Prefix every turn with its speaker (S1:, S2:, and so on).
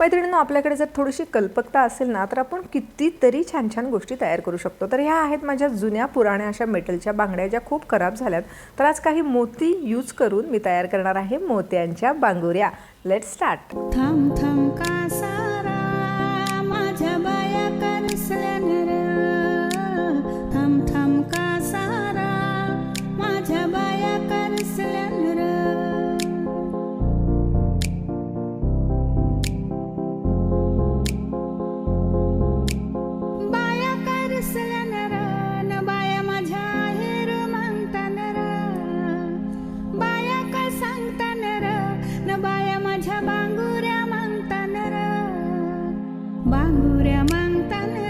S1: मैत्रिणींनो, आपल्याकडे जर थोडीशी कल्पकता असेल ना, तर आपण कितीतरी छान छान गोष्टी तयार करू शकतो. तर ह्या आहेत माझ्या जुन्या पुराण्या अशा मेटलच्या बांगड्या, ज्या खूप खराब झाल्यात. तर आज काही मोती यूज करून मी तयार करणार आहे मोत्यांच्या बांगुऱ्या. Let's start.
S2: थम थम का सारा माझ्या बाया करसल्या नर, थम थम का सारा माझ्या बाया करसल्या नर. बाया करसल्या नर न बाया माझ्या हेर मागता नर, बाया का सांगता नर न बाया माझ्या बांगुऱ्या मागता नर, बांगुऱ्या मागता नर.